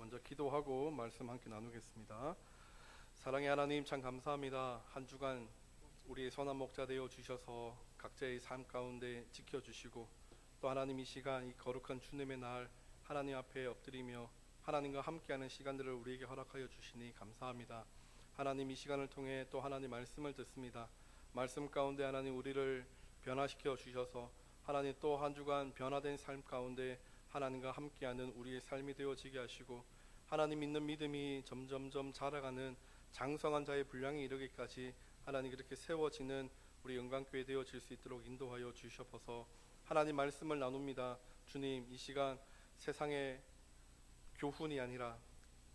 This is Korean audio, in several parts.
먼저 기도하고 말씀 함께 나누겠습니다. 사랑의 하나님, 참 감사합니다. 한 주간 우리의 선한 목자 되어 주셔서 각자의 삶 가운데 지켜주시고, 또 하나님 이 시간, 이 거룩한 주님의 날 하나님 앞에 엎드리며 하나님과 함께하는 시간들을 우리에게 허락하여 주시니 감사합니다. 하나님, 이 시간을 통해 또 하나님 말씀을 듣습니다. 말씀 가운데 하나님 우리를 변화시켜 주셔서 하나님 또 한 주간 변화된 삶 가운데 하나님과 함께하는 우리의 삶이 되어지게 하시고, 하나님 믿는 믿음이 점점점 자라가는 장성한 자의 분량에 이르기까지 하나님 그렇게 세워지는 우리 영광교회 되어질 수 있도록 인도하여 주셔서 하나님 말씀을 나눕니다. 주님, 이 시간 세상의 교훈이 아니라,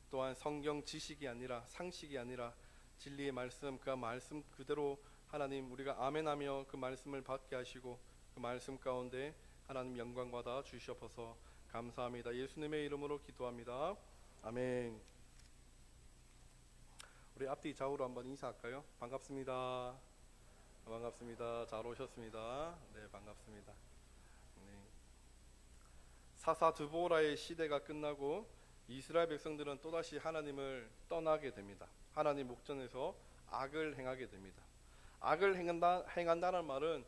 또한 성경 지식이 아니라, 상식이 아니라 진리의 말씀, 그 말씀 그대로 하나님 우리가 아멘하며 그 말씀을 받게 하시고, 그 말씀 가운데 하나님 영광 받아 주셔서 감사합니다. 예수님의 이름으로 기도합니다. 아멘. 우리 앞뒤 좌우로 한번 인사할까요? 반갑습니다. 반갑습니다. 잘 오셨습니다. 네, 반갑습니다. 네. 사사 드보라의 시대가 끝나고 이스라엘 백성들은 또다시 하나님을 떠나게 됩니다. 하나님 목전에서 악을 행하게 됩니다. 악을 행한다는 말은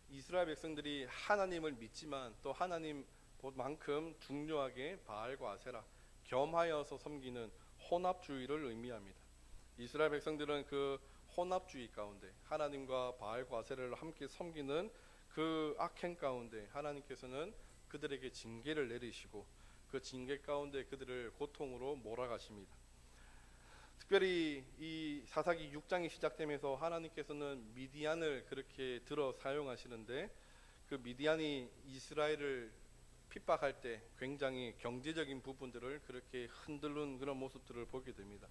이스라엘 백성들이 하나님을 믿지만 또 하나님만큼 중요하게 바알과 아세라, 겸하여서 섬기는 혼합주의를 의미합니다. 이스라엘 백성들은 그 혼합주의 가운데 하나님과 바알과 아세라를 함께 섬기는 그 악행 가운데 하나님께서는 그들에게 징계를 내리시고, 그 징계 가운데 그들을 고통으로 몰아가십니다. 특별히 이 사사기 6장이 시작되면서 하나님께서는 미디안을 그렇게 들어 사용하시는데, 그 미디안이 이스라엘을 핍박할 때 굉장히 경제적인 부분들을 그렇게 흔들는 그런 모습들을 보게 됩니다.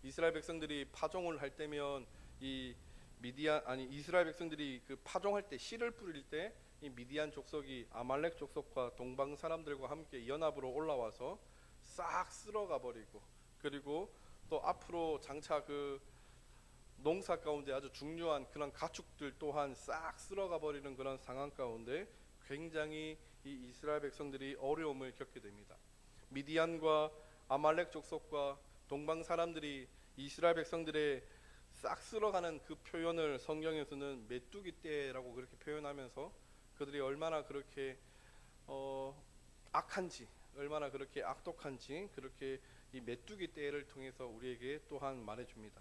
이스라엘 백성들이 파종을 할 때면 이스라엘 백성들이 그 파종할 때 씨를 뿌릴 때 이 미디안 족속이 아말렉 족속과 동방 사람들과 함께 연합으로 올라와서 싹 쓸어가 버리고, 그리고 또 앞으로 장차 그 농사 가운데 아주 중요한 그런 가축들 또한 싹 쓸어가 버리는 그런 상황 가운데 굉장히 이 이스라엘 백성들이 어려움을 겪게 됩니다. 미디안과 아말렉 족속과 동방 사람들이 이스라엘 백성들의 싹 쓸어가는 그 표현을 성경에서는 메뚜기 떼라고 그렇게 표현하면서 그들이 얼마나 그렇게 악한지, 얼마나 그렇게 악독한지 그렇게 이 메뚜기 떼를 통해서 우리에게 또한 말해줍니다.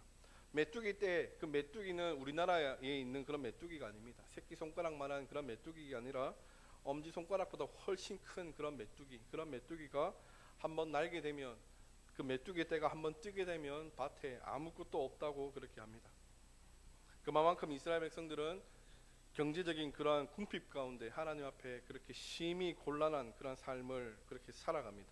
메뚜기 떼, 그 메뚜기는 우리나라에 있는 그런 메뚜기가 아닙니다. 새끼손가락만한 그런 메뚜기가 아니라 엄지손가락보다 훨씬 큰 그런 메뚜기, 그런 메뚜기가 한번 날게 되면, 그 메뚜기 떼가 한번 뜨게 되면 밭에 아무것도 없다고 그렇게 합니다. 그만큼 이스라엘 백성들은 경제적인 그러한 궁핍 가운데 하나님 앞에 그렇게 심히 곤란한 그런 삶을 그렇게 살아갑니다.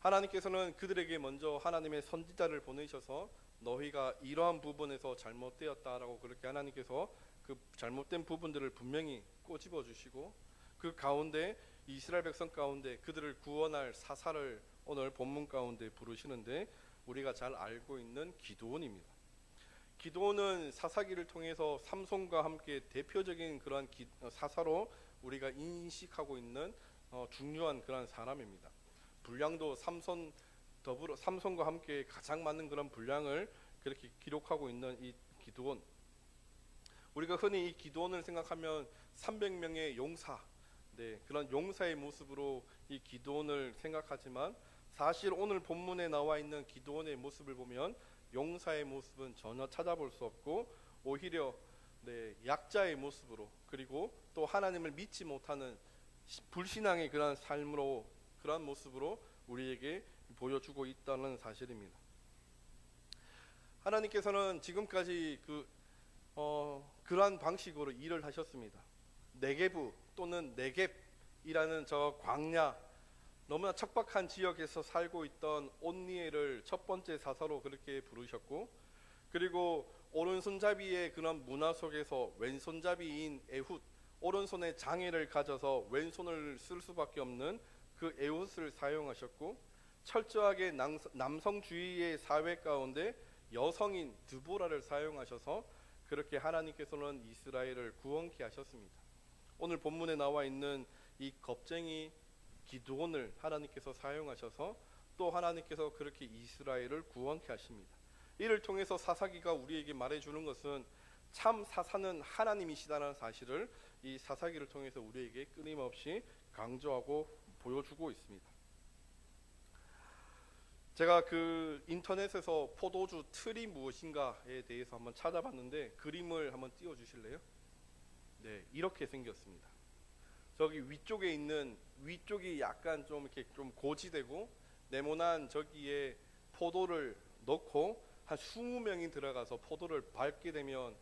하나님께서는 그들에게 먼저 하나님의 선지자를 보내셔서 너희가 이러한 부분에서 잘못되었다라고 그렇게 하나님께서 그 잘못된 부분들을 분명히 꼬집어 주시고, 그 가운데 이스라엘 백성 가운데 그들을 구원할 사사를 오늘 본문 가운데 부르시는데, 우리가 잘 알고 있는 기드온입니다. 기드온은 사사기를 통해서 삼손과 함께 대표적인 그러한 사사로 우리가 인식하고 있는 중요한 그런 사람입니다. 분량도 삼손과 함께 가장 많은 그런 분량을 그렇게 기록하고 있는 이 기드온. 우리가 흔히 이 기드온을 생각하면 300명의 용사, 네, 그런 용사의 모습으로 이 기드온을 생각하지만, 사실 오늘 본문에 나와 있는 기드온의 모습을 보면 용사의 모습은 전혀 찾아볼 수 없고, 오히려 약자의 모습으로, 그리고 또 하나님을 믿지 못하는 불신앙의 그런 삶으로, 그런 모습으로 우리에게 보여주고 있다는 사실입니다. 하나님께서는 지금까지 그러한 방식으로 일을 하셨습니다. 네게부 또는 네겝이라는 저 광야, 너무나 척박한 지역에서 살고 있던 온니엘을 첫 번째 사사로 그렇게 부르셨고, 그리고 오른손잡이의 그런 문화 속에서 왼손잡이인 에훗, 오른손에 장애를 가져서 왼손을 쓸 수밖에 없는 그 에훗을 사용하셨고, 철저하게 남성주의의 사회 가운데 여성인 드보라를 사용하셔서 그렇게 하나님께서는 이스라엘을 구원케 하셨습니다. 오늘 본문에 나와 있는 이 겁쟁이 기드온을 하나님께서 사용하셔서 또 하나님께서 그렇게 이스라엘을 구원케 하십니다. 이를 통해서 사사기가 우리에게 말해주는 것은 참 사사는 하나님이시다는 사실을 이 사사기를 통해서 우리에게 끊임없이 강조하고 보여주고 있습니다. 제가 그 인터넷에서 포도주 틀이 무엇인가에 대해서 한번 찾아봤는데 그림을 한번 띄워 주실래요? 네, 이렇게 생겼습니다. 저기 위쪽에 있는 위쪽이 약간 좀 이렇게 좀 고지되고 네모난 저기에 포도를 넣고 한 20명이 들어가서 포도를 밟게 되면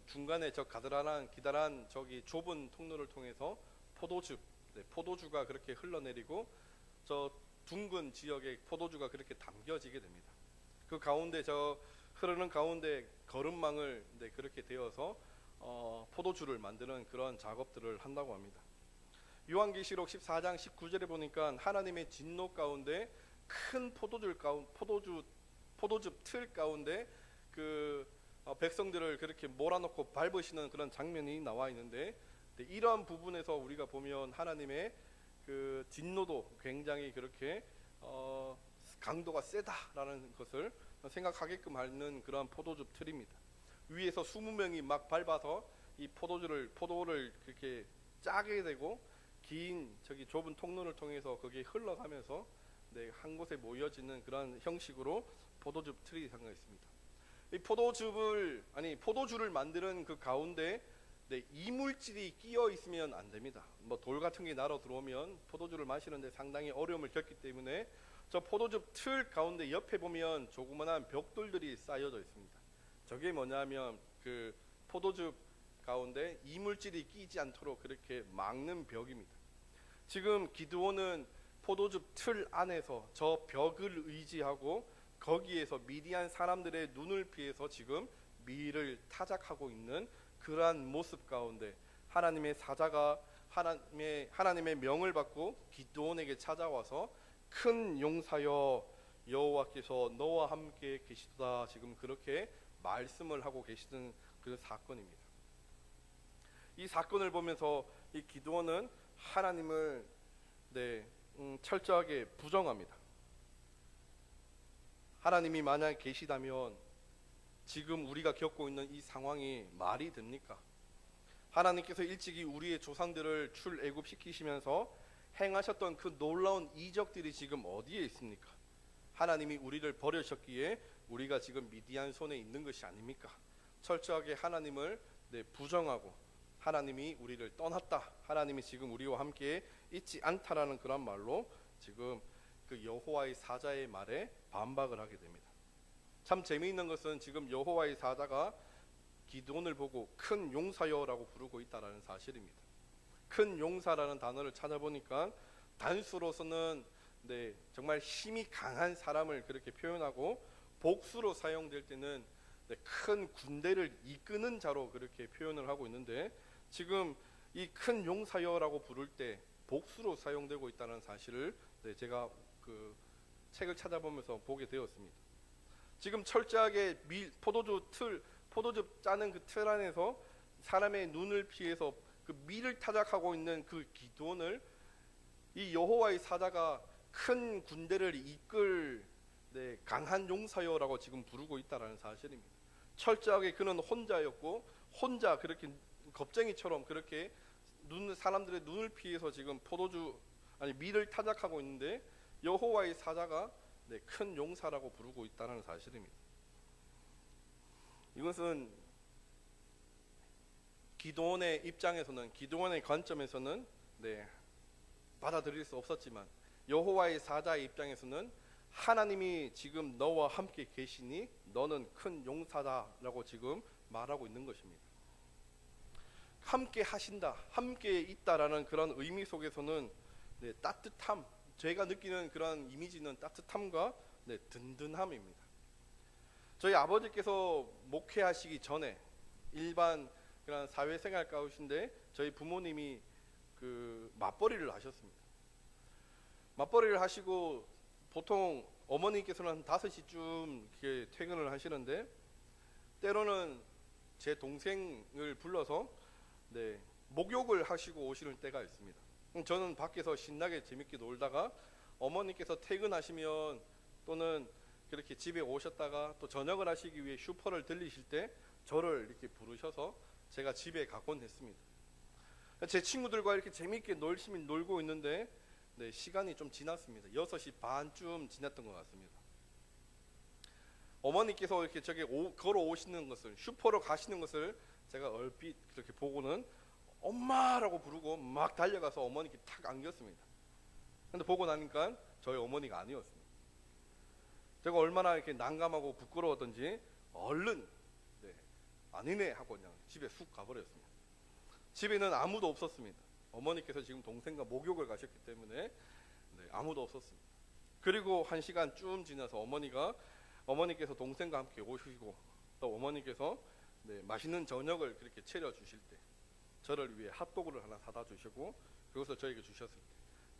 중간에 저 기다란 저기 좁은 통로를 통해서 포도주가 그렇게 흘러내리고 저 둥근 지역에 포도주가 그렇게 담겨지게 됩니다. 그 가운데 저 흐르는 가운데 거름망을 그렇게 되어서 포도주를 만드는 그런 작업들을 한다고 합니다. 요한계시록 14장 19절에 보니까 하나님의 진노 가운데 큰 포도즙 틀 가운데 그 백성들을 그렇게 몰아넣고 밟으시는 그런 장면이 나와 있는데, 이러한 부분에서 우리가 보면 하나님의 그 진노도 굉장히 그렇게 강도가 세다라는 것을 생각하게끔 하는 그런 포도즙 틀입니다. 위에서 20명이 막 밟아서 이 포도를 그렇게 짜게 되고 긴 저기 좁은 통로를 통해서 거기에 흘러가면서 한 곳에 모여지는 그런 형식으로 포도즙 틀이 상가있습니다. 이 포도주를 만드는 그 가운데 이물질이 끼어 있으면 안 됩니다. 뭐 돌 같은 게 날아 들어오면 포도주를 마시는데 상당히 어려움을 겪기 때문에 저 포도즙 틀 가운데 옆에 보면 조그만한 벽돌들이 쌓여져 있습니다. 저게 뭐냐면 그 포도즙 가운데 이물질이 끼지 않도록 그렇게 막는 벽입니다. 지금 기드온은 포도즙 틀 안에서 저 벽을 의지하고 거기에서 미디안 사람들의 눈을 피해서 지금 미를 타작하고 있는 그러한 모습 가운데 하나님의 사자가 하나님의 명을 받고 기드온에게 찾아와서 큰 용사여 여호와께서 너와 함께 계시도다, 지금 그렇게 말씀을 하고 계시던 그 사건입니다. 이 사건을 보면서 이 기드온은 하나님을 철저하게 부정합니다. 하나님이 만약 계시다면 지금 우리가 겪고 있는 이 상황이 말이 됩니까? 하나님께서 일찍이 우리의 조상들을 출애굽시키시면서 행하셨던 그 놀라운 이적들이 지금 어디에 있습니까? 하나님이 우리를 버리셨기에 우리가 지금 미디안 손에 있는 것이 아닙니까? 철저하게 하나님을 부정하고 하나님이 우리를 떠났다, 하나님이 지금 우리와 함께 있지 않다라는 그런 말로 지금 그 여호와의 사자의 말에 반박을 하게 됩니다. 참 재미있는 것은 지금 여호와의 사자가 기드온을 보고 큰 용사여라고 부르고 있다라는 사실입니다. 큰 용사라는 단어를 찾아보니까 단수로서는 정말 힘이 강한 사람을 그렇게 표현하고, 복수로 사용될 때는 큰 군대를 이끄는 자로 그렇게 표현을 하고 있는데, 지금 이 큰 용사여라고 부를 때 복수로 사용되고 있다는 사실을 제가 그 책을 찾아보면서 보게 되었습니다. 지금 철저하게 포도즙 짜는 그 틀 안에서 사람의 눈을 피해서 그 밀을 타작하고 있는 그 기드온을 이 여호와의 사자가 큰 군대를 이끌 강한 용사여라고 지금 부르고 있다라는 사실입니다. 철저하게 그는 혼자였고 혼자 그렇게 겁쟁이처럼 그렇게 사람들의 눈을 피해서 지금 밀을 타작하고 있는데 여호와의 사자가 큰 용사라고 부르고 있다는 사실입니다. 이것은 기드온의 입장에서는, 기드온의 관점에서는 받아들일 수 없었지만 여호와의 사자의 입장에서는 하나님이 지금 너와 함께 계시니 너는 큰 용사다라고 지금 말하고 있는 것입니다. 함께 하신다, 함께 있다라는 그런 의미 속에서는 따뜻함, 제가 느끼는 그런 이미지는 따뜻함과 든든함입니다. 저희 아버지께서 목회하시기 전에 일반 그런 사회생활 가우신데 저희 부모님이 그 맞벌이를 하셨습니다. 맞벌이를 하시고 보통 어머니께서는 한 5시쯤 이렇게 퇴근을 하시는데, 때로는 제 동생을 불러서 목욕을 하시고 오시는 때가 있습니다. 저는 밖에서 신나게 재밌게 놀다가 어머니께서 퇴근하시면 또는 그렇게 집에 오셨다가 또 저녁을 하시기 위해 슈퍼를 들리실 때 저를 이렇게 부르셔서 제가 집에 가곤 했습니다. 제 친구들과 이렇게 재미있게 열심히 놀고 있는데 네, 시간이 좀 지났습니다. 6시 반쯤 지났던 것 같습니다. 어머니께서 이렇게 저기 걸어오시는 것을, 슈퍼로 가시는 것을 제가 얼핏 그렇게 보고는 엄마라고 부르고 막 달려가서 어머니께 탁 안겼습니다. 근데 보고 나니까 저희 어머니가 아니었습니다. 제가 얼마나 이렇게 난감하고 부끄러웠던지 얼른 네, 아니네 하고 그냥 집에 쑥 가버렸습니다. 집에는 아무도 없었습니다. 어머니께서 지금 동생과 목욕을 가셨기 때문에 네, 아무도 없었습니다. 그리고 1시간쯤 지나서 어머니께서 동생과 함께 오시고 또 어머니께서 네, 맛있는 저녁을 그렇게 차려주실 때 저를 위해 핫도그를 하나 사다 주시고 그것을 저에게 주셨을 때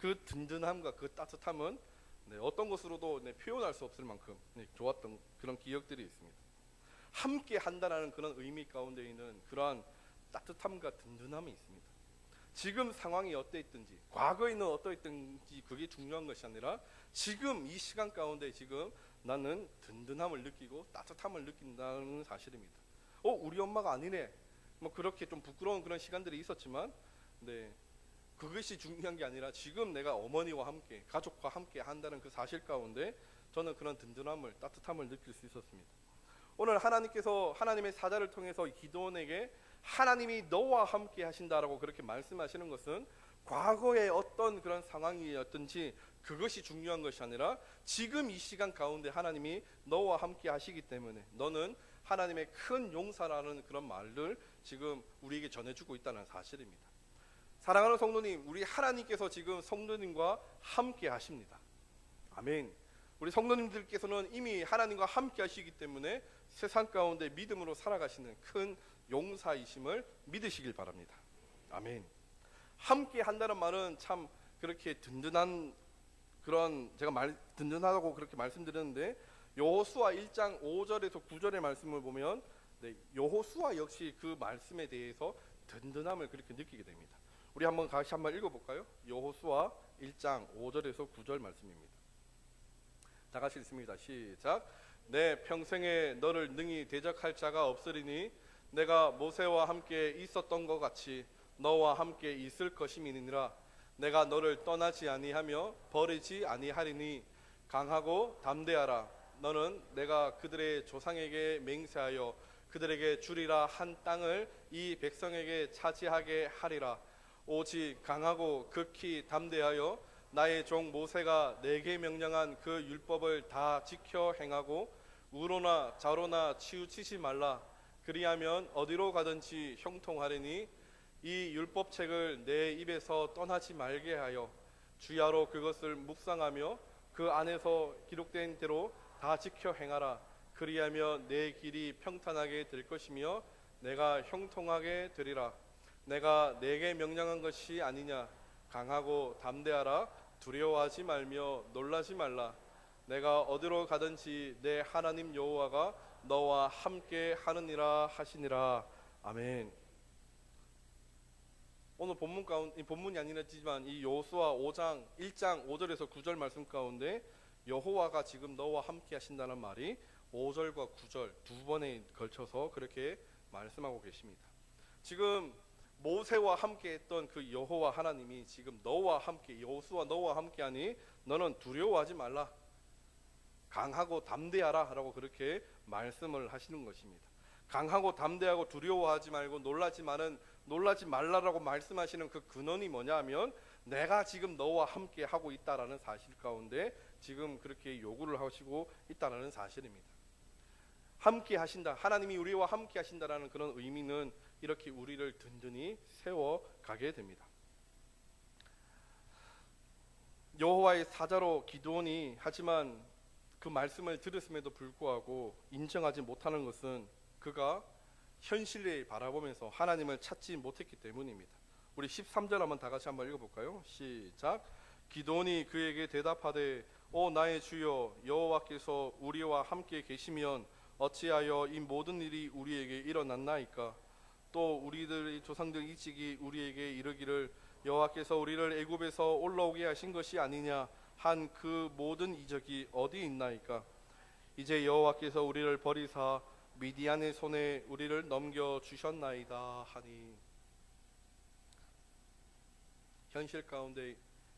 그 든든함과 그 따뜻함은 네, 어떤 것으로도 네, 표현할 수 없을 만큼 네, 좋았던 그런 기억들이 있습니다. 함께 한다라는 그런 의미 가운데 있는 그러한 따뜻함과 든든함이 있습니다. 지금 상황이 어떠했든지 과거에는 어떠했든지 그게 중요한 것이 아니라 지금 이 시간 가운데 지금 나는 든든함을 느끼고 따뜻함을 느낀다는 사실입니다. 우리 엄마가 아니네. 뭐 그렇게 좀 부끄러운 그런 시간들이 있었지만 네, 그것이 중요한 게 아니라 지금 내가 어머니와 함께 가족과 함께 한다는 그 사실 가운데 저는 그런 든든함을 따뜻함을 느낄 수 있었습니다. 오늘 하나님께서 하나님의 사자를 통해서 기드온에게 하나님이 너와 함께 하신다라고 그렇게 말씀하시는 것은 과거의 어떤 그런 상황이었든지 그것이 중요한 것이 아니라 지금 이 시간 가운데 하나님이 너와 함께 하시기 때문에 너는 하나님의 큰 용사라는 그런 말을 지금 우리에게 전해주고 있다는 사실입니다. 사랑하는 성도님, 우리 하나님께서 지금 성도님과 함께 하십니다. 아멘. 우리 성도님들께서는 이미 하나님과 함께 하시기 때문에 세상 가운데 믿음으로 살아가시는 큰 용사이심을 믿으시길 바랍니다. 아멘. 함께 한다는 말은 참 그렇게 든든한 그런 제가 든든하다고 그렇게 말씀드렸는데 여호수아 1장 5절에서 9절의 말씀을 보면 네, 여호수아 역시 그 말씀에 대해서 든든함을 그렇게 느끼게 됩니다. 우리 다시 한번 읽어볼까요? 여호수아 1장 5절에서 9절 말씀입니다. 다 같이 읽습니다. 시작. 내 평생에 너를 능히 대적할 자가 없으리니 내가 모세와 함께 있었던 것 같이 너와 함께 있을 것임이니라. 내가 너를 떠나지 아니하며 버리지 아니하리니 강하고 담대하라. 너는 내가 그들의 조상에게 맹세하여 그들에게 주리라 한 땅을 이 백성에게 차지하게 하리라. 오직 강하고 극히 담대하여 나의 종 모세가 내게 명령한 그 율법을 다 지켜 행하고 우로나 좌로나 치우치지 말라. 그리하면 어디로 가든지 형통하리니 이 율법책을 내 입에서 떠나지 말게 하여 주야로 그것을 묵상하며 그 안에서 기록된 대로 다 지켜 행하라. 그리하면 내 길이 평탄하게 될 것이며 내가 형통하게 되리라. 내가 내게 명령한 것이 아니냐. 강하고 담대하라. 두려워하지 말며 놀라지 말라. 내가 어디로 가든지 내 하나님 여호와가 너와 함께 하느니라 하시니라. 아멘. 오늘 본문이 아니었지만 이 여호수아 1장 5절에서 9절 말씀 가운데 여호와가 지금 너와 함께 하신다는 말이 5절과 9절 두 번에 걸쳐서 그렇게 말씀하고 계십니다. 지금 모세와 함께 했던 그 여호와 하나님이 지금 너와 함께, 여호수아 너와 함께하니 너는 두려워하지 말라. 강하고 담대하라 라고 그렇게 말씀을 하시는 것입니다. 강하고 담대하고 두려워하지 말고 놀라지 말라라고 말씀하시는 그 근원이 뭐냐 하면 내가 지금 너와 함께 하고 있다라는 사실 가운데 지금 그렇게 요구를 하시고 있다라는 사실입니다. 함께 하신다, 하나님이 우리와 함께 하신다라는 그런 의미는 이렇게 우리를 든든히 세워가게 됩니다. 여호와의 사자로 기드온이 하지만 그 말씀을 들었음에도 불구하고 인정하지 못하는 것은 그가 현실을 바라보면서 하나님을 찾지 못했기 때문입니다. 우리 13절 한번 다 같이 한번 읽어볼까요? 시작. 기드온이 그에게 대답하되 오 나의 주여 여호와께서 우리와 함께 계시면 어찌하여 이 모든 일이 우리에게 일어났나이까? 또 우리들의 조상들 일찍이 우리에게 이르기를 여호와께서 우리를 애굽에서 올라오게 하신 것이 아니냐 한 그 모든 이적이 어디 있나이까? 이제 여호와께서 우리를 버리사 미디안의 손에 우리를 넘겨 주셨나이다 하니. 현실 가운데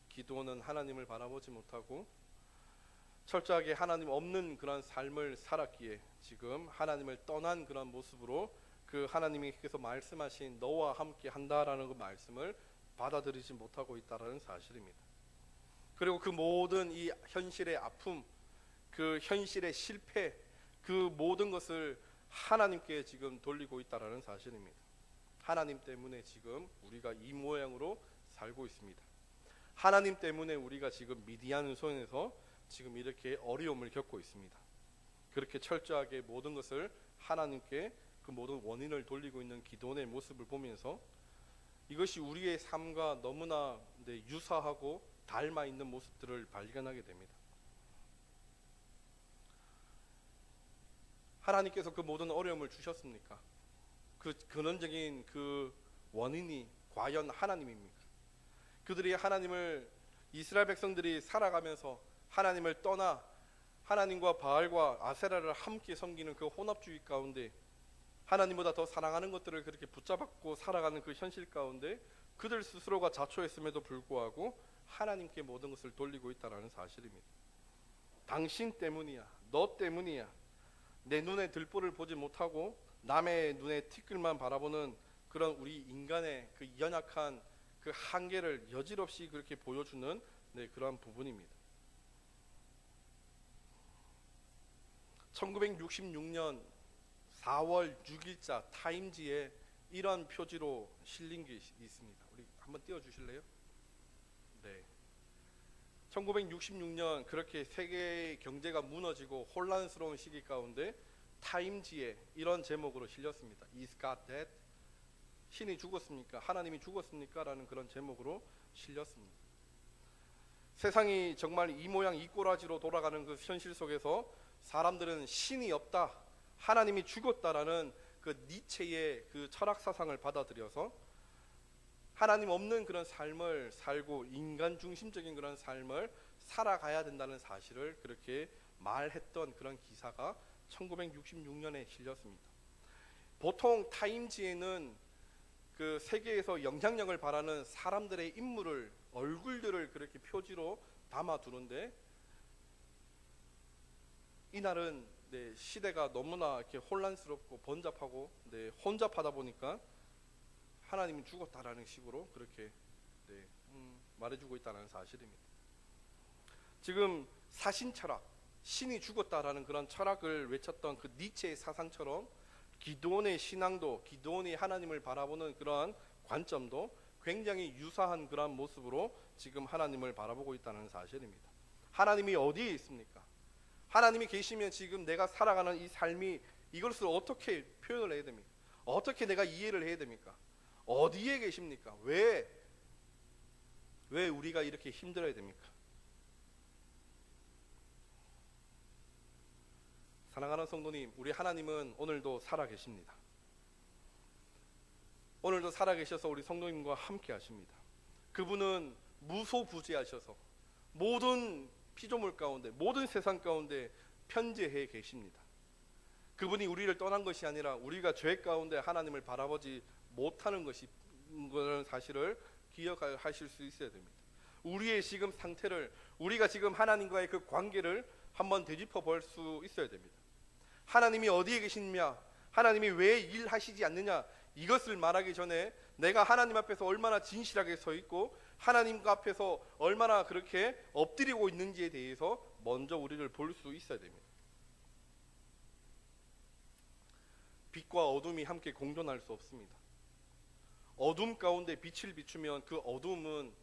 기도는 하나님을 바라보지 못하고 철저하게 하나님 없는 그런 삶을 살았기에 지금 하나님을 떠난 그런 모습으로 그 하나님께서 말씀하신 너와 함께 한다라는 그 말씀을 받아들이지 못하고 있다는 사실입니다. 그리고 그 모든 이 현실의 아픔, 그 현실의 실패, 그 모든 것을 하나님께 지금 돌리고 있다는 사실입니다. 하나님 때문에 지금 우리가 이 모양으로 살고 있습니다. 하나님 때문에 우리가 지금 미디안 손에서 지금 이렇게 어려움을 겪고 있습니다. 그렇게 철저하게 모든 것을 하나님께 그 모든 원인을 돌리고 있는 기도원의 모습을 보면서 이것이 우리의 삶과 너무나 유사하고 닮아 있는 모습들을 발견하게 됩니다. 하나님께서 그 모든 어려움을 주셨습니까? 그 근원적인 그 원인이 과연 하나님입니까? 그들이 하나님을, 이스라엘 백성들이 살아가면서 하나님을 떠나 하나님과 바알과 아세라를 함께 섬기는 그 혼합주의 가운데 하나님보다 더 사랑하는 것들을 그렇게 붙잡고 살아가는 그 현실 가운데 그들 스스로가 자초했음에도 불구하고 하나님께 모든 것을 돌리고 있다는 사실입니다. 당신 때문이야, 너 때문이야, 내 눈에 들보를 보지 못하고 남의 눈에 티끌만 바라보는 그런 우리 인간의 그 연약한 그 한계를 여지없이 그렇게 보여주는 그러한 부분입니다. 1966년 4월 6일자 타임지에 이런 표지로 실린 게 있습니다. 우리 한번 띄워주실래요? 네. 1966년 그렇게 세계 경제가 무너지고 혼란스러운 시기 가운데 타임지에 이런 제목으로 실렸습니다. Is God dead? 신이 죽었습니까? 하나님이 죽었습니까? 라는 그런 제목으로 실렸습니다. 세상이 정말 이 모양 이 꼬라지로 돌아가는 그 현실 속에서 사람들은 신이 없다, 하나님이 죽었다라는 그 니체의 그 철학 사상을 받아들여서 하나님 없는 그런 삶을 살고 인간 중심적인 그런 삶을 살아가야 된다는 사실을 그렇게 말했던 그런 기사가 1966년에 실렸습니다. 보통 타임지에는 그 세계에서 영향력을 발하는 사람들의 인물을, 얼굴들을 그렇게 표지로 담아두는데 이날은 시대가 너무나 이렇게 혼란스럽고 번잡하고 혼잡하다 보니까 하나님이 죽었다라는 식으로 그렇게 말해주고 있다는 사실입니다. 지금 사신 철학, 신이 죽었다라는 그런 철학을 외쳤던 그 니체의 사상처럼 기도원의 신앙도, 기도원이 하나님을 바라보는 그러한 관점도 굉장히 유사한 그러한 모습으로 지금 하나님을 바라보고 있다는 사실입니다. 하나님이 어디에 있습니까? 하나님이 계시면 지금 내가 살아가는 이 삶이 이것을 어떻게 표현을 해야 됩니까? 어떻게 내가 이해를 해야 됩니까? 어디에 계십니까? 왜 우리가 이렇게 힘들어야 됩니까? 사랑하는 성도님, 우리 하나님은 오늘도 살아계십니다. 오늘도 살아계셔서 우리 성도님과 함께 하십니다. 그분은 무소부재하셔서 모든 피조물 가운데, 모든 세상 가운데 편재해 계십니다. 그분이 우리를 떠난 것이 아니라 우리가 죄 가운데 하나님을 바라보지 못하는 것이 그런 사실을 기억하실 수 있어야 됩니다. 우리의 지금 상태를, 우리가 지금 하나님과의 그 관계를 한번 되짚어 볼 수 있어야 됩니다. 하나님이 어디에 계시느냐, 하나님이 왜 일하시지 않느냐, 이것을 말하기 전에 내가 하나님 앞에서 얼마나 진실하게 서 있고 하나님과 앞에서 얼마나 그렇게 엎드리고 있는지에 대해서 먼저 우리를 볼 수 있어야 됩니다. 빛과 어둠이 함께 공존할 수 없습니다. 어둠 가운데 빛을 비추면 그 어둠은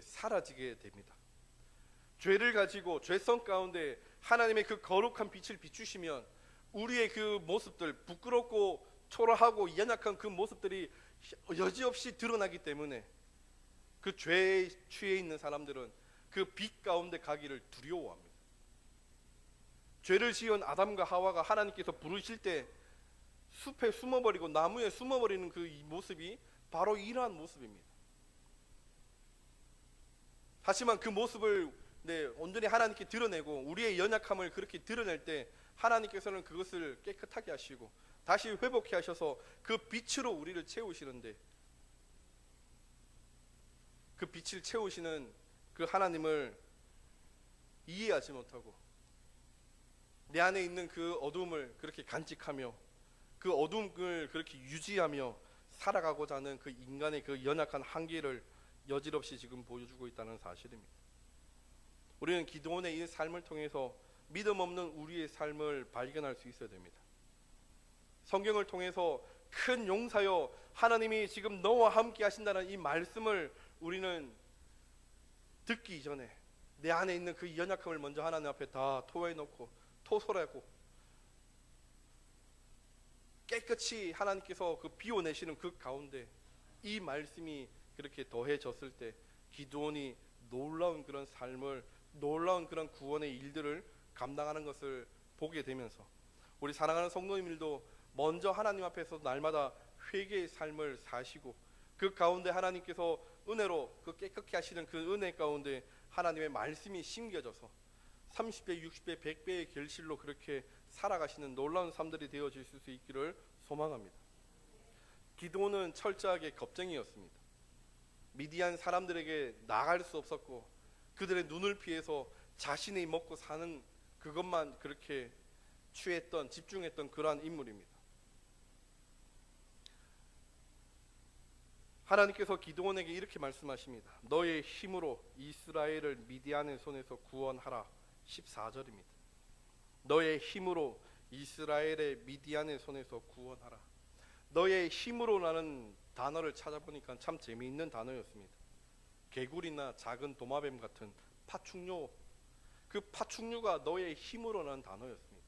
사라지게 됩니다. 죄를 가지고 죄성 가운데 하나님의 그 거룩한 빛을 비추시면 우리의 그 모습들, 부끄럽고 초라하고 연약한 그 모습들이 여지없이 드러나기 때문에 그 죄에 취해 있는 사람들은 그 빛 가운데 가기를 두려워합니다. 죄를 지은 아담과 하와가 하나님께서 부르실 때 숲에 숨어버리고 나무에 숨어버리는 그 모습이 바로 이러한 모습입니다. 하지만 그 모습을 네, 온전히 하나님께 드러내고 우리의 연약함을 그렇게 드러낼 때 하나님께서는 그것을 깨끗하게 하시고 다시 회복해 하셔서 그 빛으로 우리를 채우시는데, 그 빛을 채우시는 그 하나님을 이해하지 못하고 내 안에 있는 그 어둠을 그렇게 간직하며 그 어둠을 그렇게 유지하며 살아가고자 하는 그 인간의 그 연약한 한계를 여지없이 지금 보여주고 있다는 사실입니다. 우리는 기도원의 이 삶을 통해서 믿음 없는 우리의 삶을 발견할 수 있어야 됩니다. 성경을 통해서 큰 용사여 하나님이 지금 너와 함께 하신다는 이 말씀을 우리는 듣기 이전에 내 안에 있는 그 연약함을 먼저 하나님 앞에 다 토해놓고 토설하고 깨끗이 하나님께서 그 비워내시는 그 가운데 이 말씀이 그렇게 더해졌을 때 기드온이 놀라운 그런 삶을, 놀라운 그런 구원의 일들을 감당하는 것을 보게 되면서 우리 사랑하는 성도님들도 먼저 하나님 앞에서 날마다 회개의 삶을 사시고 그 가운데 하나님께서 은혜로 그 깨끗게 하시는 그 은혜 가운데 하나님의 말씀이 심겨져서 30배, 60배, 100배의 결실로 그렇게 살아가시는 놀라운 삶들이 되어질 수 있기를 소망합니다. 기드온은 철저하게 겁쟁이였습니다. 미디안 사람들에게 나갈 수 없었고 그들의 눈을 피해서 자신이 먹고 사는 그것만 그렇게 취했던, 집중했던 그러한 인물입니다. 하나님께서 기드온에게 이렇게 말씀하십니다. 너의 힘으로 이스라엘을 미디안의 손에서 구원하라. 14절입니다. 너의 힘으로 이스라엘의 미디안의 손에서 구원하라. 너의 힘으로라는 단어를 찾아보니까 참 재미있는 단어였습니다. 개구리나 작은 도마뱀 같은 파충류, 그 파충류가 너의 힘으로라는 단어였습니다.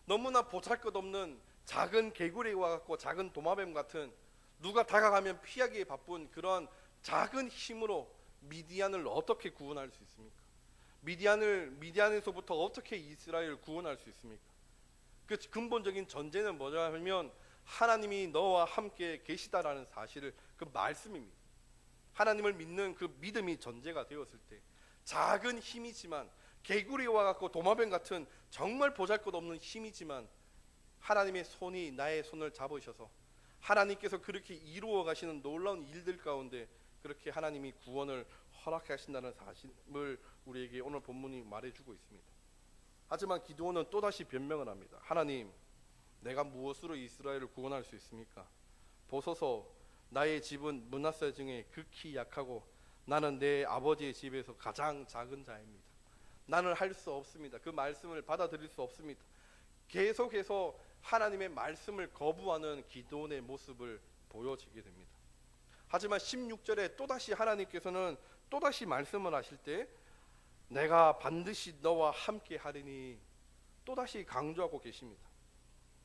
너무나 보잘것없는 작은 개구리와 같고 작은 도마뱀 같은 누가 다가가면 피하기에 바쁜 그런 작은 힘으로 미디안을 어떻게 구원할 수 있습니까? 미디안에서부터 어떻게 이스라엘을 구원할 수 있습니까? 그 근본적인 전제는 뭐냐면 하나님이 너와 함께 계시다라는 사실을, 그 말씀입니다. 하나님을 믿는 그 믿음이 전제가 되었을 때 작은 힘이지만 개구리와 같고 도마뱀 같은 정말 보잘것없는 힘이지만 하나님의 손이 나의 손을 잡으셔서 하나님께서 그렇게 이루어 가시는 놀라운 일들 가운데 그렇게 하나님이 구원을 허락하신다는 사실을 우리에게 오늘 본문이 말해주고 있습니다. 하지만 기드온은 또다시 변명을 합니다. 하나님, 내가 무엇으로 이스라엘을 구원할 수 있습니까? 보소서, 나의 집은 므낫세 중에 극히 약하고 나는 내 아버지의 집에서 가장 작은 자입니다. 나는 할 수 없습니다. 그 말씀을 받아들일 수 없습니다. 계속해서 하나님의 말씀을 거부하는 기드온의 모습을 보여지게 됩니다. 하지만 16절에 또다시 하나님께서는 또다시 말씀을 하실 때 내가 반드시 너와 함께 하리니 또다시 강조하고 계십니다.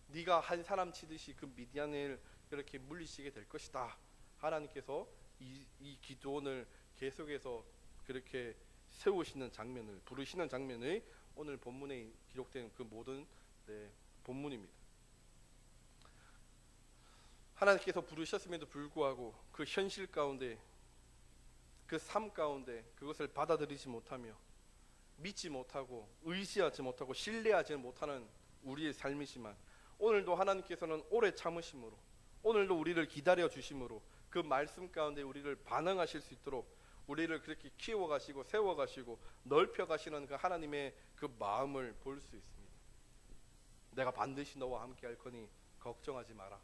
네가 한 사람 치듯이 그 미디안을 그렇게 물리치게 될 것이다. 하나님께서 이 기드온을 계속해서 그렇게 세우시는 장면을, 부르시는 장면의 오늘 본문에 기록된 그 모든 본문입니다. 하나님께서 부르셨음에도 불구하고 그 현실 가운데, 그 삶 가운데 그것을 받아들이지 못하며 믿지 못하고 의지하지 못하고 신뢰하지 못하는 우리의 삶이지만 오늘도 하나님께서는 오래 참으심으로, 오늘도 우리를 기다려 주심으로 그 말씀 가운데 우리를 반응하실 수 있도록 우리를 그렇게 키워가시고 세워가시고 넓혀가시는 그 하나님의 그 마음을 볼 수 있습니다. 내가 반드시 너와 함께 할 거니 걱정하지 마라.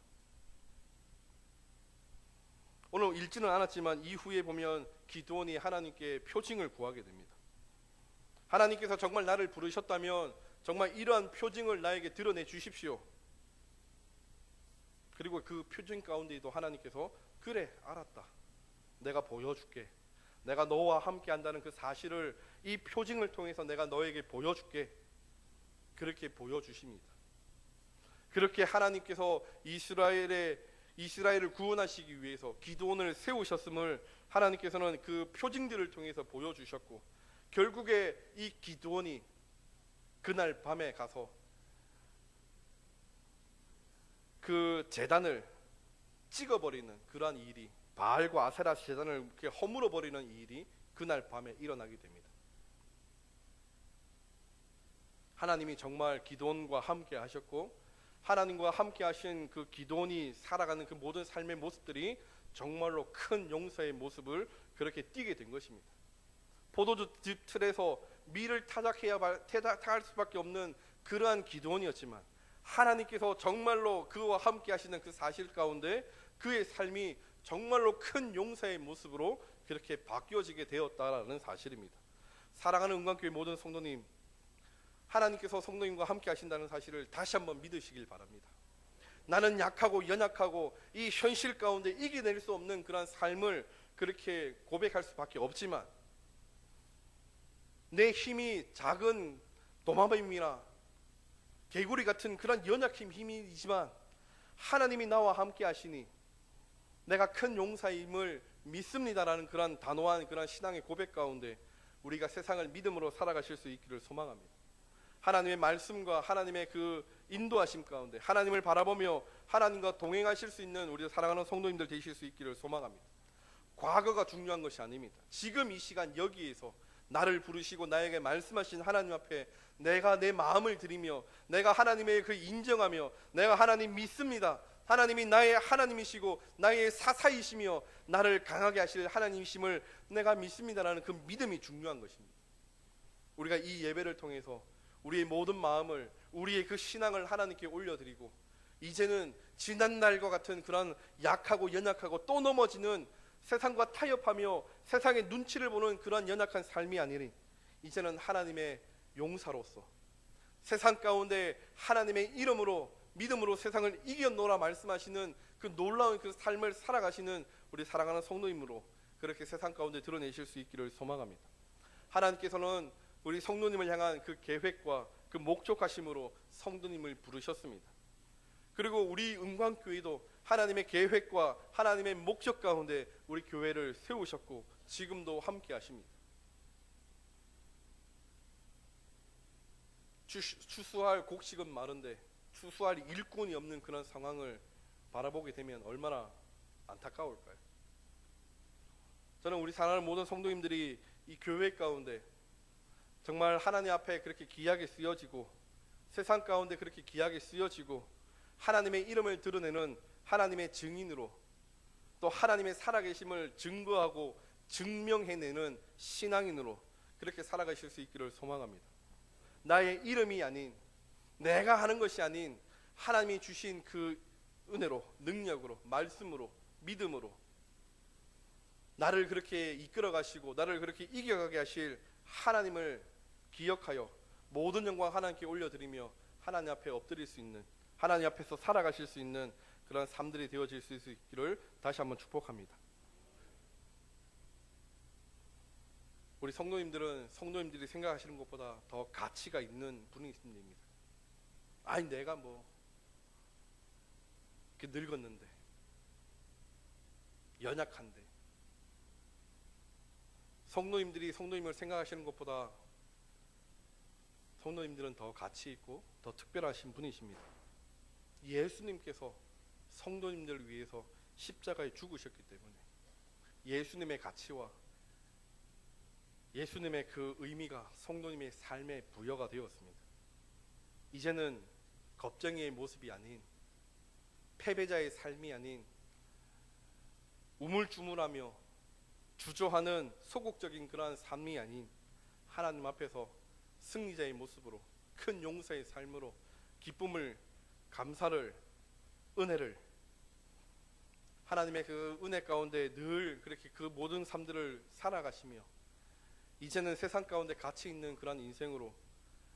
오늘 읽지는 않았지만 이후에 보면 기드온이 하나님께 표징을 구하게 됩니다. 하나님께서 정말 나를 부르셨다면 정말 이러한 표징을 나에게 드러내 주십시오. 그리고 그 표징 가운데에도 하나님께서 그래, 알았다, 내가 보여줄게, 내가 너와 함께 한다는 그 사실을 이 표징을 통해서 내가 너에게 보여줄게, 그렇게 보여주십니다. 그렇게 하나님께서 이스라엘을 구원하시기 위해서 기드온을 세우셨음을 하나님께서는 그 표징들을 통해서 보여주셨고, 결국에 이 기드온이 그날 밤에 가서 그 제단을 찍어버리는 그러한 일이, 바알과 아세라 제단을 이렇게 허물어버리는 일이 그날 밤에 일어나게 됩니다. 하나님이 정말 기드온과 함께 하셨고, 하나님과 함께 하신 그 기드온이 살아가는 그 모든 삶의 모습들이 정말로 큰 용사의 모습을 그렇게 띠게 된 것입니다. 포도주 틀에서 밀을 타작할 수밖에 없는 그러한 기드온이었지만, 하나님께서 정말로 그와 함께 하시는 그 사실 가운데 그의 삶이 정말로 큰 용사의 모습으로 그렇게 바뀌어지게 되었다라는 사실입니다. 사랑하는 은광교회 모든 성도님, 하나님께서 성도님과 함께 하신다는 사실을 다시 한번 믿으시길 바랍니다. 나는 약하고 연약하고 이 현실 가운데 이겨낼 수 없는 그런 삶을 그렇게 고백할 수밖에 없지만, 내 힘이 작은 도마뱀이나 개구리 같은 그런 연약한 힘이지만 하나님이 나와 함께 하시니 내가 큰 용사임을 믿습니다라는 그런 단호한 그런 신앙의 고백 가운데 우리가 세상을 믿음으로 살아가실 수 있기를 소망합니다. 하나님의 말씀과 하나님의 그 인도하심 가운데 하나님을 바라보며 하나님과 동행하실 수 있는 우리 사랑하는 성도님들 되실 수 있기를 소망합니다. 과거가 중요한 것이 아닙니다. 지금 이 시간 여기에서 나를 부르시고 나에게 말씀하신 하나님 앞에 내가 내 마음을 드리며 내가 하나님의 그 인정하며 내가 하나님 믿습니다, 하나님이 나의 하나님이시고 나의 사사이시며 나를 강하게 하실 하나님이심을 내가 믿습니다라는 그 믿음이 중요한 것입니다. 우리가 이 예배를 통해서 우리의 모든 마음을, 우리의 그 신앙을 하나님께 올려드리고, 이제는 지난날과 같은 그런 약하고 연약하고 또 넘어지는 세상과 타협하며 세상의 눈치를 보는 그런 연약한 삶이 아니니 이제는 하나님의 용사로서 세상 가운데 하나님의 이름으로 믿음으로 세상을 이겨노라 말씀하시는 그 놀라운 그 삶을 살아가시는 우리 사랑하는 성도님으로 그렇게 세상 가운데 드러내실 수 있기를 소망합니다. 하나님께서는 우리 성도님을 향한 그 계획과 그 목적하심으로 성도님을 부르셨습니다. 그리고 우리 은광교회도 하나님의 계획과 하나님의 목적 가운데 우리 교회를 세우셨고 지금도 함께 하십니다. 추수할 곡식은 많은데 추수할 일꾼이 없는 그런 상황을 바라보게 되면 얼마나 안타까울까요? 저는 우리 사랑하는 모든 성도님들이 이 교회 가운데 정말 하나님 앞에 그렇게 귀하게 쓰여지고 세상 가운데 그렇게 귀하게 쓰여지고 하나님의 이름을 드러내는 하나님의 증인으로 또 하나님의 살아계심을 증거하고 증명해내는 신앙인으로 그렇게 살아가실 수 있기를 소망합니다. 나의 이름이 아닌, 내가 하는 것이 아닌 하나님이 주신 그 은혜로, 능력으로, 말씀으로, 믿음으로 나를 그렇게 이끌어 가시고 나를 그렇게 이겨가게 하실 하나님을 기억하여 모든 영광 하나님께 올려드리며 하나님 앞에 엎드릴 수 있는, 하나님 앞에서 살아가실 수 있는 그런 삶들이 되어질 수 있기를 다시 한번 축복합니다. 우리 성도님들이 생각하시는 것보다 더 가치가 있는 분입니다. 아니 내가 뭐 이렇게 늙었는데, 연약한데, 성도님을 생각하시는 것보다 성도님들은 더 가치 있고 더 특별하신 분이십니다. 예수님께서 성도님들을 위해서 십자가에 죽으셨기 때문에 예수님의 가치와 예수님의 그 의미가 성도님의 삶에 부여가 되었습니다. 이제는 겁쟁이의 모습이 아닌, 패배자의 삶이 아닌, 우물쭈물하며 주저하는 소극적인 그러한 삶이 아닌 하나님 앞에서 승리자의 모습으로 큰 용사의 삶으로 기쁨을, 감사를, 은혜를, 하나님의 그 은혜 가운데 늘 그렇게 그 모든 삶들을 살아가시며 이제는 세상 가운데 가치 있는 그런 인생으로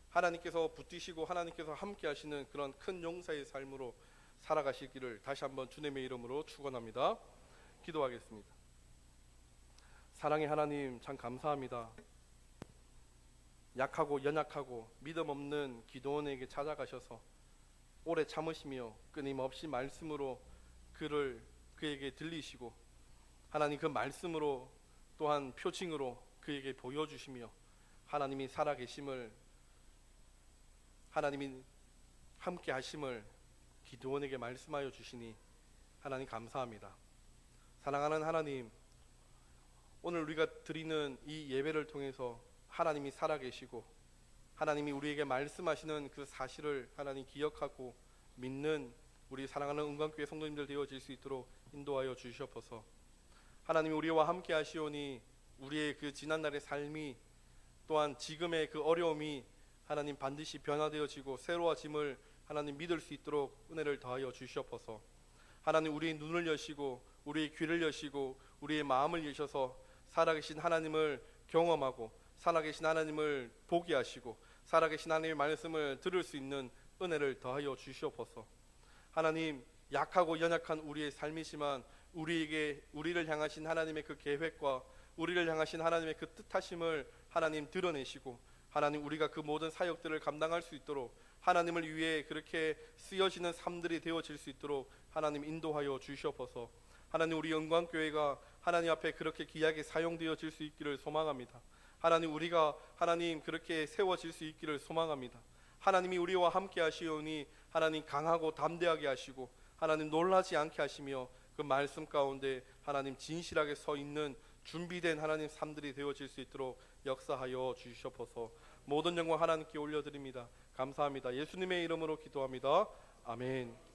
하나님께서 붙드시고 하나님께서 함께 하시는 그런 큰 용사의 삶으로 살아가시기를 다시 한번 주님의 이름으로 축원합니다. 기도하겠습니다. 사랑의 하나님, 참 감사합니다. 약하고 연약하고 믿음 없는 기드온에게 찾아가셔서 오래 참으시며 끊임없이 말씀으로 그에게 들리시고 하나님 그 말씀으로 또한 표징으로 그에게 보여주시며 하나님이 살아계심을, 하나님이 함께 하심을 기드온에게 말씀하여 주시니 하나님 감사합니다. 사랑하는 하나님, 오늘 우리가 드리는 이 예배를 통해서 하나님이 살아계시고 하나님이 우리에게 말씀하시는 그 사실을 하나님 기억하고 믿는 우리 사랑하는 은광교회 성도님들 되어질 수 있도록 인도하여 주시옵소서. 하나님 우리와 함께 하시오니 우리의 그 지난날의 삶이 또한 지금의 그 어려움이 하나님 반드시 변화되어지고 새로워짐을 하나님 믿을 수 있도록 은혜를 더하여 주시옵소서. 하나님 우리의 눈을 여시고 우리의 귀를 여시고 우리의 마음을 여셔서 살아계신 하나님을 경험하고 살아계신 하나님을 보게 하시고 살아계신 하나님의 말씀을 들을 수 있는 은혜를 더하여 주시옵소서. 하나님 약하고 연약한 우리의 삶이지만 우리를 향하신 하나님의 그 계획과 우리를 향하신 하나님의 그 뜻하심을 하나님 드러내시고 하나님 우리가 그 모든 사역들을 감당할 수 있도록 하나님을 위해 그렇게 쓰여지는 삶들이 되어질 수 있도록 하나님 인도하여 주시옵소서. 하나님 우리 영광교회가 하나님 앞에 그렇게 귀하게 사용되어질 수 있기를 소망합니다. 하나님 우리가 하나님 그렇게 세워질 수 있기를 소망합니다. 하나님이 우리와 함께 하시오니 하나님 강하고 담대하게 하시고 하나님 놀라지 않게 하시며 그 말씀 가운데 하나님 진실하게 서 있는 준비된 하나님 삶들이 되어질 수 있도록 역사하여 주시옵소서. 모든 영광 하나님께 올려드립니다. 감사합니다. 예수님의 이름으로 기도합니다. 아멘.